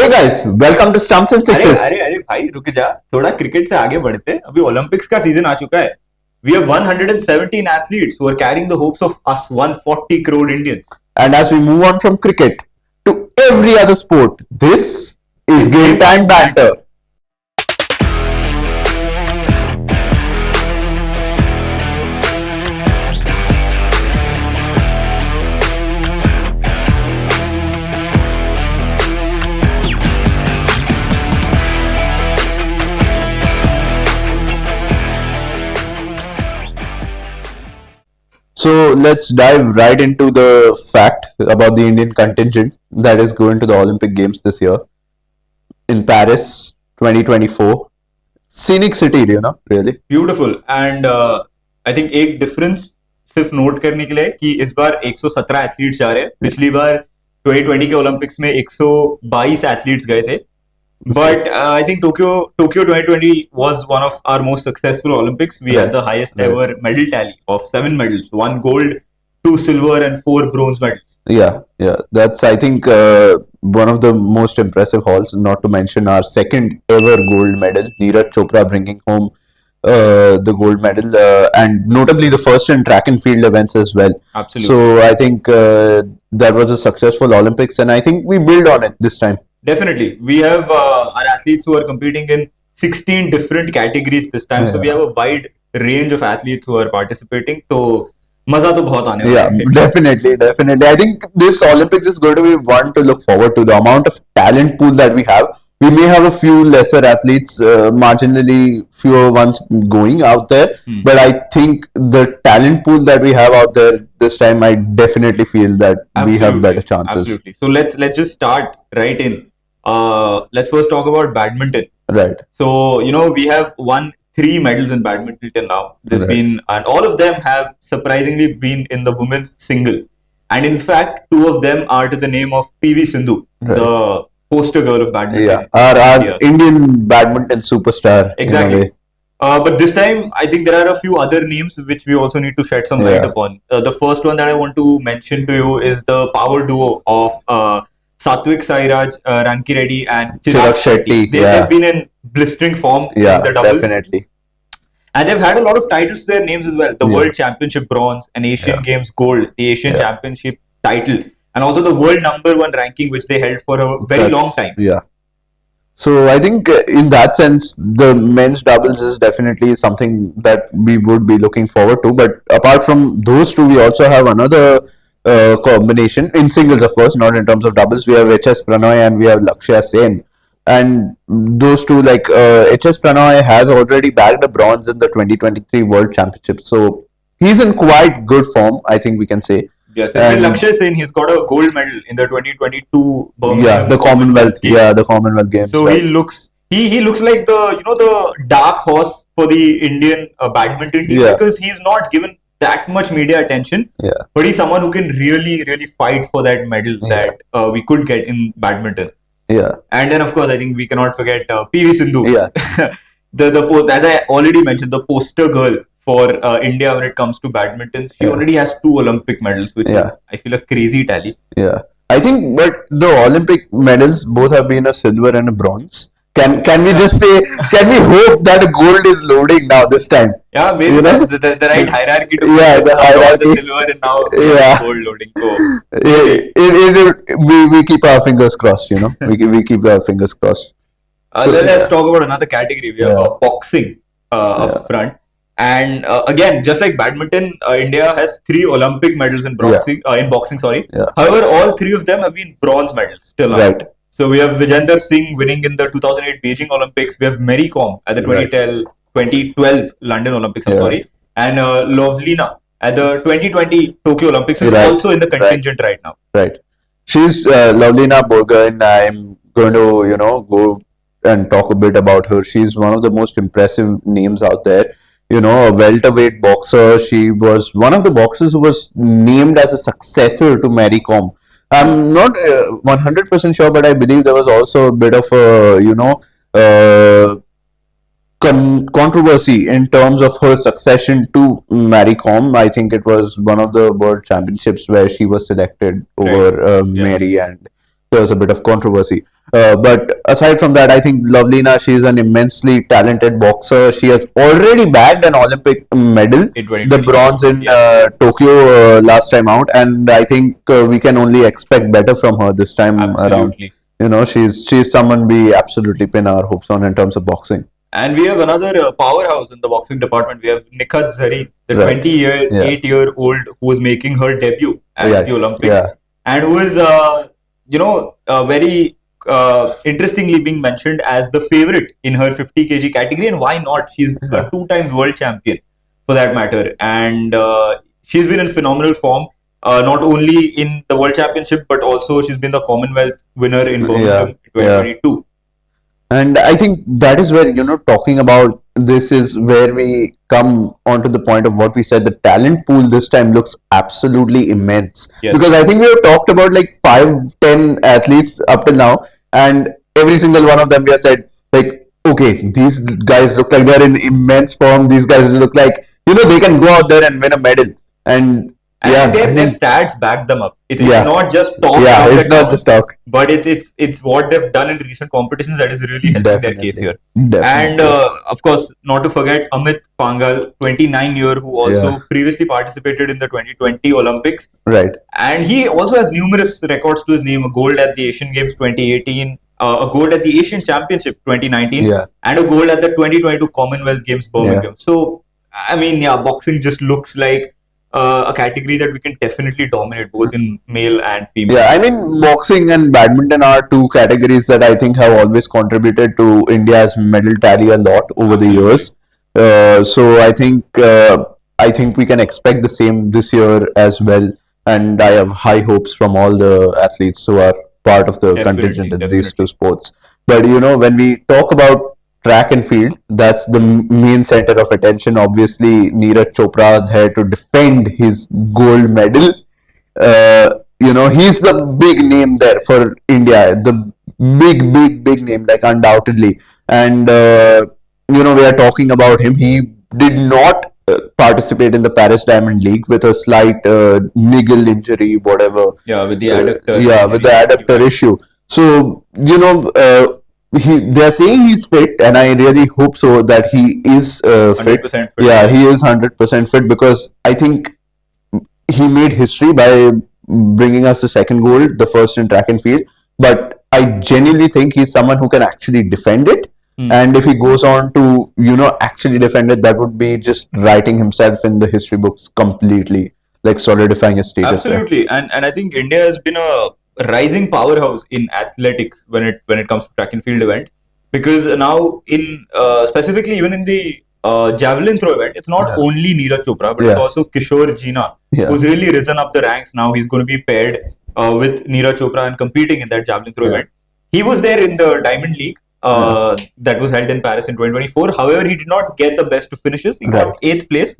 Hello guys, welcome to Stumps and Sixes. अरे भाई रुक जा, थोड़ा क्रिकेट से आगे बढ़ते. अभी ओलंपिक्स का सीजन आ चुका है. We have 117 athletes who are carrying the hopes of us 140 crore Indians. And as we move on from cricket to every other sport, this is GameTime Banter. So let's dive right into the fact about the Indian contingent that is going to the Olympic Games this year in Paris 2024. Scenic city, really. Beautiful. And I think एक difference सिर्फ note करने के लिए कि इस बार 117 athletes जा रहे हैं. पिछली बार 2020 के ओलंपिक्स में 122 एथलीट्स गए थे. But I think Tokyo 2020 was one of our most successful Olympics. We had the highest ever medal tally of 7 medals, 1 gold, 2 silver and 4 bronze medals. Yeah. That's, I think, one of the most impressive hauls, not to mention our second ever gold medal, Neeraj Chopra bringing home the gold medal, and notably the first in track and field events as well. Absolutely. So I think that was a successful Olympics, and I think we build on it this time. Definitely. We have our athletes who are competing in 16 different categories this time. So we have a wide range of athletes who are participating. So, maza to bahut aane wala hai. Definitely. I think this Olympics is going to be one to look forward to. The amount of talent pool that we have. We may have a few lesser athletes, marginally fewer ones going out there. But I think the talent pool that we have out there this time, I definitely feel that we have better chances. Absolutely. So let's just start right in. Let's first talk about badminton. Right. So, we have won 3 medals in badminton till now. There's been, and all of them have surprisingly been in the women's single. And in fact, 2 of them are to the name of PV Sindhu, the poster girl of badminton. Yeah, our Indian badminton superstar. Exactly. But this time, I think there are a few other names which we also need to shed some light upon. The first one that I want to mention to you is the power duo of Satwik Sairaj, Ranki Reddy and Chirag Shetty. They've been in blistering form in the doubles. Definitely. And they've had a lot of titles to their names as well. The World Championship bronze, an Asian Games gold, the Asian Championship title, and also the world #1 ranking which they held for a very long time. Yeah. So I think in that sense, the men's doubles is definitely something that we would be looking forward to. But apart from those two, we also have another combination in singles, of course, not in terms of doubles. We have HS Pranoy and we have Lakshya Sen. And those two, like HS Pranoy has already bagged a bronze in the 2023 World Championship. So he's in quite good form, I think we can say. Yes, and Lakshya Sen, he's got a gold medal in the 2022 Birmingham. The Commonwealth. Games. The Commonwealth Games. So he looks like the dark horse for the Indian badminton team because he's not given that much media attention. Yeah. But he's someone who can really fight for that medal that we could get in badminton. Yeah. And then of course I think we cannot forget PV Sindhu. Yeah. As I already mentioned, the poster girl for India when it comes to badminton. She already has 2 Olympic medals, which is, I feel, a crazy tally. Yeah. I think, but the Olympic medals both have been a silver and a bronze. Can we just say, can we hope that gold is loading now this time? Yeah, maybe that's the right hierarchy to the hierarchy. The silver and now gold loading. We keep our fingers crossed, we keep our fingers crossed. So, let's talk about another category. We have boxing up front. And again, just like badminton, India has 3 Olympic medals in boxing. However, all 3 of them have been bronze medals till now. Right. So we have Vijender Singh winning in the 2008 Beijing Olympics. We have Mary Kom at the 2012 London Olympics. And Lovlina at the 2020 Tokyo Olympics, which is also in the contingent right now. Right. She's Lovlina Borgohain. I'm going to go and talk a bit about her. She's one of the most impressive names out there. A welterweight boxer. She was one of the boxers who was named as a successor to Mary Kom. I'm not 100% sure, but I believe there was also a bit of a controversy in terms of her succession to Mary Kom. I think it was one of the World Championships where she was selected over Mary, and there was a bit of controversy. But aside from that, I think Lovelina, she is an immensely talented boxer. She has already bagged an Olympic medal, In 2020. the bronze in Tokyo last time out, and I think we can only expect better from her this time around. Absolutely. She's someone we absolutely pin our hopes on in terms of boxing. And we have another powerhouse in the boxing department. We have Nikhat, Zareen, the Right. 28-year-old who is making her debut at the Olympics, and who is, very interestingly being mentioned as the favorite in her 50 kg category. And why not? She's a 2 times world champion, for that matter, and she's been in phenomenal form. Not only in the World Championship, but also she's been the Commonwealth winner in Birmingham 2022. And I think that is where, talking about this is where we come onto the point of what we said. The talent pool this time looks absolutely immense. Yes. Because I think we have talked about like 5-10 athletes up till now, and every single one of them we have said, like, okay, these guys look like they're in immense form. These guys look like, they can go out there and win a medal. And their stats back them up. It's not just talk. It's not just talk. But it's what they've done in recent competitions that is really helping their case here. Definitely. And of course, not to forget Amit Pangal, 29-year, who also previously participated in the 2020 Olympics. Right. And he also has numerous records to his name: a gold at the Asian Games 2018, a gold at the Asian Championship 2019, and a gold at the 2022 Commonwealth Games Birmingham. So, I mean, boxing just looks like a category that we can definitely dominate both in male and female. Yeah, I mean, boxing and badminton are two categories that I think have always contributed to India's medal tally a lot over the years. So I think we can expect the same this year as well. And I have high hopes from all the athletes who are part of the contingent in these two sports. But when we talk about track and field, that's the main center of attention. Obviously, Neeraj Chopra there to defend his gold medal. He's the big name there for India, the big name, like undoubtedly. And we are talking about him. He did not participate in the Paris Diamond League with a slight niggle injury, whatever. Yeah, with the adductor. With the adductor issue. So they're saying he's fit, and I really hope so that he is fit. 100% fit. Yeah, he is 100% fit, because I think he made history by bringing us the second gold, the first in track and field. But I genuinely think he's someone who can actually defend it. And if he goes on to, actually defend it, that would be just writing himself in the history books completely, like solidifying his status. Absolutely, and I think India has been a rising powerhouse in athletics when it comes to track and field event, because now in specifically even in the javelin throw event, it's not only Neeraj Chopra, but it's also Kishore Jeena, who's really risen up the ranks. Now he's going to be paired with Neeraj Chopra and competing in that javelin throw event. He was there in the Diamond League that was held in Paris in 2024. However, he did not get the best of finishes. He got 8th place.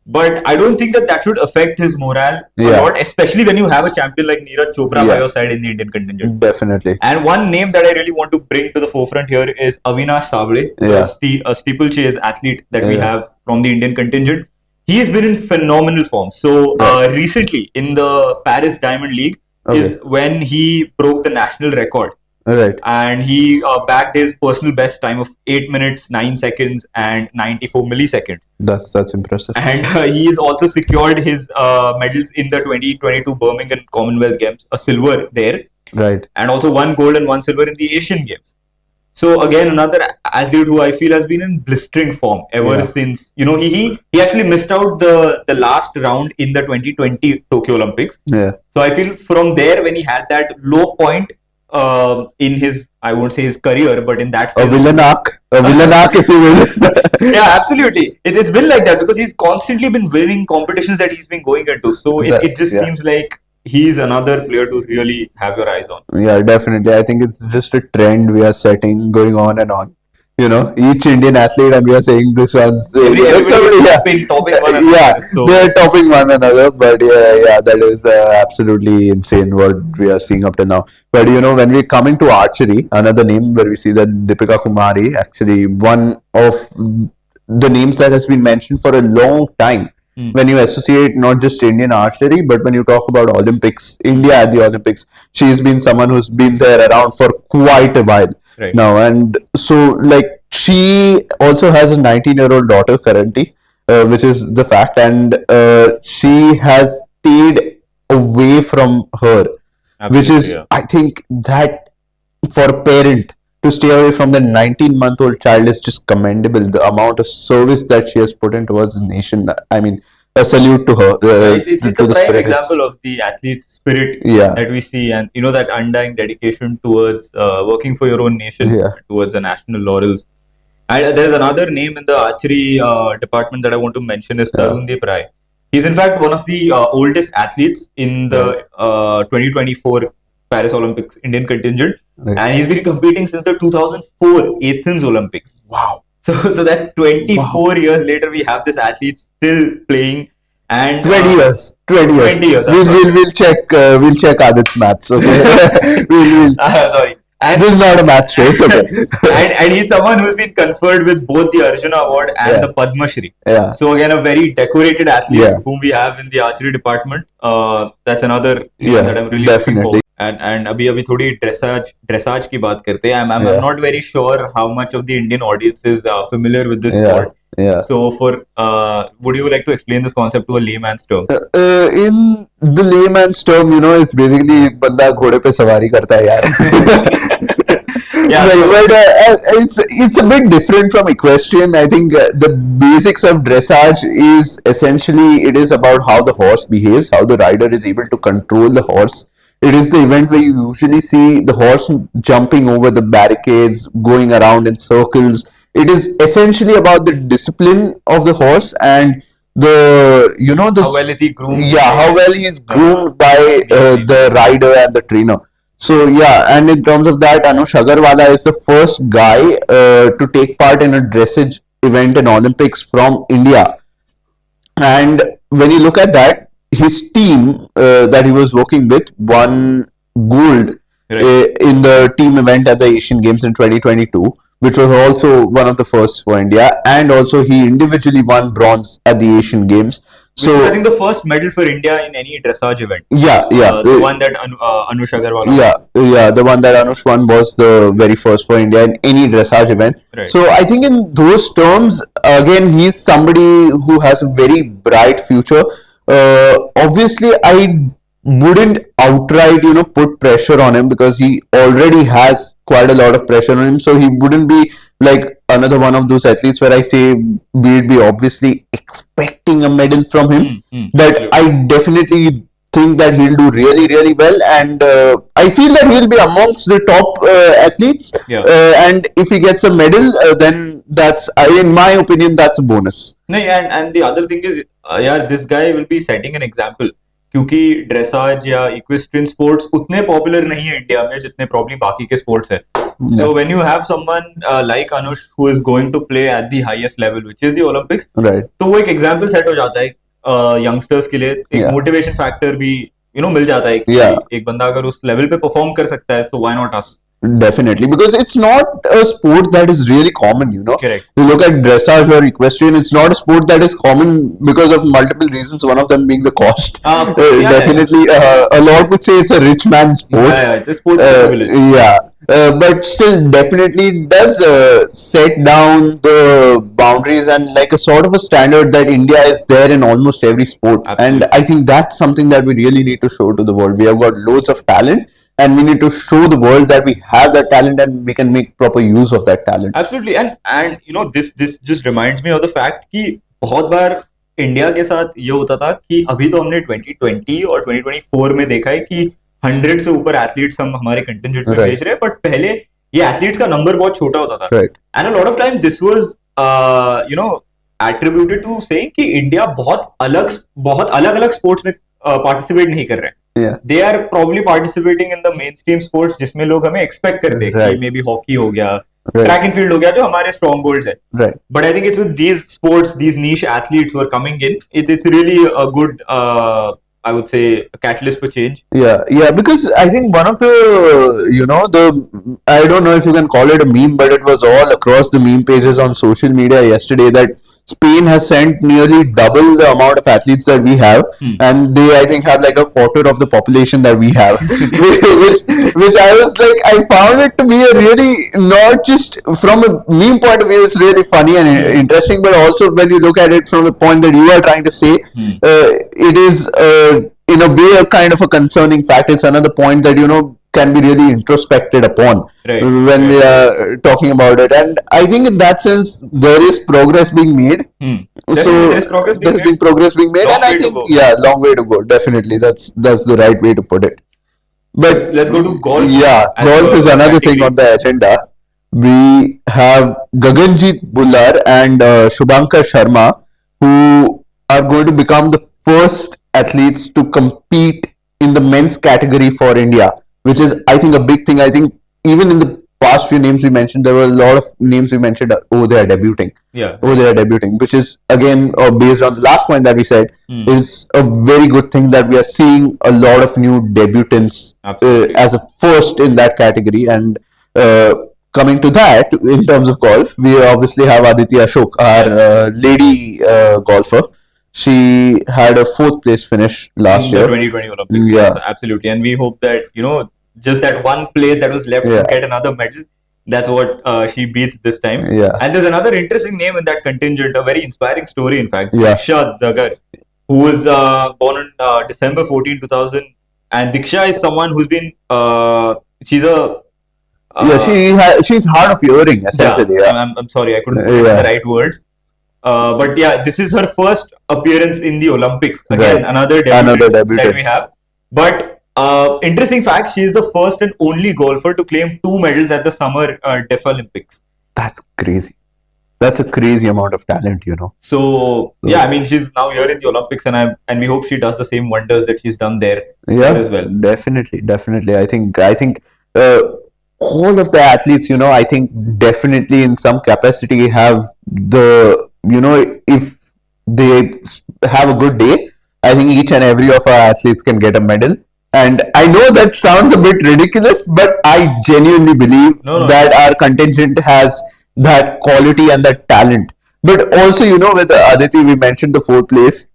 But I don't think that should affect his morale a lot, especially when you have a champion like Neeraj Chopra by your side in the Indian contingent. Definitely. And one name that I really want to bring to the forefront here is Avinash Sable, a steeplechase athlete that we have from the Indian contingent. He has been in phenomenal form. So recently in the Paris Diamond League is when he broke the national record. Right. And he bagged his personal best time of 8 minutes, 9 seconds and 94 milliseconds. That's impressive. And he has also secured his medals in the 2022 Birmingham Commonwealth Games, a silver there. Right. And also 1 gold and 1 silver in the Asian Games. So again, another athlete who I feel has been in blistering form ever since, he actually missed out the last round in the 2020 Tokyo Olympics. Yeah. So I feel from there, when he had that low point in his, I won't say his career, but in that a villain arc, if you will. Yeah, absolutely. It's been like that because he's constantly been winning competitions that he's been going into. So it just seems like he's another player to really have your eyes on. Yeah, definitely. I think it's just a trend we are setting, going on and on. Each Indian athlete, and we are saying this one's topping one another. So they're topping one another. But that is absolutely insane what we are seeing up to now. But when we come into archery, another name where we see that Deepika Kumari, actually one of the names that has been mentioned for a long time. when you associate not just Indian archery, but when you talk about Olympics, India at the Olympics, she's been someone who's been there around for quite a while now. And so, like, she also has a 19-year-old daughter currently, which is the fact, and she has stayed away from her, which is, I think, that for a parent to stay away from the 19-month-old child is just commendable. The amount of service that she has put in towards the nation, I mean, a salute to her. It's a prime example of the athlete's spirit that we see, and that undying dedication towards working for your own nation, towards the national laurels. And there's another name in the archery department that I want to mention is Tarun Rai. He's in fact one of the oldest athletes in the 2024 Paris Olympics Indian contingent, and he's been competing since the 2004 Athens Olympics. Wow! So that's 24 years later. We have this athlete still playing, and 20 years. We'll check Adit's maths. Okay. Sorry. And this is not a math show, it's okay. and he's someone who's been conferred with both the Arjuna Award and the Padma Shri. So again, a very decorated athlete whom we have in the archery department. That's another that I'm really looking forward. And अभी थोड़ी dressage की बात करते हैं. I'm not very sure how much of the Indian audience is familiar with this sport. So would you like to explain this concept to a layman's term? In the layman's term, it's basically एक बंदा घोड़े पे सवारी करता है यार. But it's a bit different from equestrian. I think the basics of dressage is essentially it is about how the horse behaves, how the rider is able to control the horse. It is the event where you usually see the horse jumping over the barricades, going around in circles. It is essentially about the discipline of the horse and how well is he groomed? Yeah, how well he is groomed by the rider and the trainer. So and in terms of that, Anush Agarwalla is the first guy to take part in a dressage event in Olympics from India. And when you look at that, his team that he was working with won gold in the team event at the Asian Games in 2022. Which was also one of the first for India, and also he individually won bronze at the Asian Games. So I think the first medal for India in any dressage event. The one that Anush Agarwalla. The one that Anush won was the very first for India in any dressage event. So I think in those terms, again, he's somebody who has a very bright future. Obviously, I wouldn't outright, put pressure on him because he already has quite a lot of pressure on him. So he wouldn't be like another one of those athletes where I say we'd be obviously expecting a medal from him. But I definitely think that he'll do really, really well. And I feel that he'll be amongst the top athletes. And if he gets a medal, then that's, in my opinion, that's a bonus. And the other thing is, this guy will be setting an example. क्योंकि dressage या equestrian sports उतने popular नहीं है India में जितने probably बाकी के sports है. So when you have someone like Anush who is going to play at the highest level, which is the Olympics, तो वो एक एग्जाम्पल सेट हो जाता है यंगस्टर्स के लिए. एक मोटिवेशन फैक्टर भी मिल जाता है कि एक बंदा अगर उस लेवल पे परफॉर्म कर सकता है तो why not us? Definitely, because it's not a sport that is really common, Correct. You look at dressage or equestrian, it's not a sport that is common because of multiple reasons, one of them being the cost. Definitely, a lot would say it's a rich man's sport. It's a sport for privilege. But still definitely does set down the boundaries and like a sort of a standard that India is there in almost every sport. Absolutely. And I think that's something that we really need to show to the world. We have got loads of talent. And we need to show the world that we have that talent and we can make proper use of that talent. Absolutely, and this just reminds me of the fact कि बहुत बार India के साथ ये होता था कि अभी तो हमने 2020 और 2024 में देखा है कि 100 से ऊपर एथलीट्स हम हमारे कंटिंजेंट में भेज रहे हैं, बट पहले ये एथलीट्स का नंबर बहुत छोटा होता था. And a lot of time this was attributed to saying कि इंडिया बहुत अलग स्पोर्ट्स में पार्टिसिपेट नहीं कर रहे हैं. They are probably participating in the mainstream sports जिसमें लोग हमें expect करते हैं कि maybe hockey हो गया, track and field हो गया जो हमारे strong goals है. But I think it's with these sports, these niche athletes who are coming in, it's really a good I would say a catalyst for change. Because I think one of the I don't know if you can call it a meme, but it was all across the meme pages on social media yesterday that Spain has sent nearly double the amount of athletes that we have, and they, I think, have like a quarter of the population that we have, which I was like, I found it to be a really, not just from a meme point of view, it's really funny and interesting, but also when you look at it from the point that you are trying to say, it is in a way a kind of a concerning fact. It's another point that can be really introspected upon when we are talking about it. And I think in that sense, there is progress being made. There's been progress being made, and I think long way to go. Definitely, that's the right way to put it. But let's go to golf. Yeah, golf is another thing on the agenda. We have Gaganjeet Bhullar and Shubhankar Sharma, who are going to become the first athletes to compete in the men's category for India, which is, I think, a big thing. I think even in the past few names we mentioned, there were a lot of names we mentioned, they are debuting. Yeah. They are debuting, which is, again, based on the last point that we said, is a very good thing that we are seeing a lot of new debutants as a first in that category. And coming to that, in terms of golf, we obviously have Aditi Ashok, our lady golfer. She had a 4th place finish last year. In the 2020 Olympics. Yes, absolutely. And we hope that, just that one place that was left to get another medal, that's what she beats this time. And there's another interesting name in that contingent, a very inspiring story, in fact. Diksha Dagar, who was born on December 14, 2000. And Diksha is someone who's been, she's a... she's hard of hearing, essentially. I'm sorry, I couldn't put the right words. But this is her first appearance in the Olympics. Again, another debutant that we have. But interesting fact, she is the first and only golfer to claim 2 medals at the Summer Deaf Olympics. That's crazy. That's a crazy amount of talent, So I mean, she's now here in the Olympics, and we hope she does the same wonders that she's done there as well. Definitely. I think all of the athletes, I think definitely in some capacity have the, if they have a good day, I think each and every of our athletes can get a medal. And I know that sounds a bit ridiculous, but I genuinely believe that our contingent has that quality and that talent. But also, with Aditi, we mentioned the 4th place,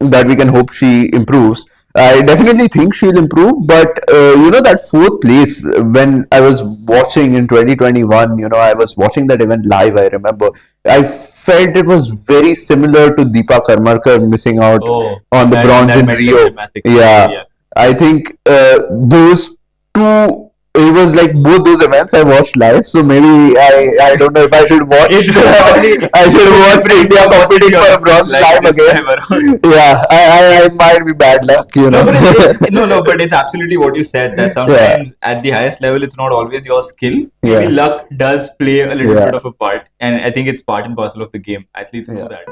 that we can hope she improves. I definitely think she'll improve, but that 4th place, when I was watching in 2021, I was watching that event live, I remember. I felt it was very similar to Deepa Karmarkar missing out on the bronze in Rio. I think those two, it was like both those events I watched live, so maybe I don't know if I should watch. I should watch India competing for a bronze live again. I might be bad luck, But it's absolutely what you said. That sometimes at the highest level, it's not always your skill. Maybe luck does play a little bit of a part, and I think it's part and parcel of the game. Athletes know that.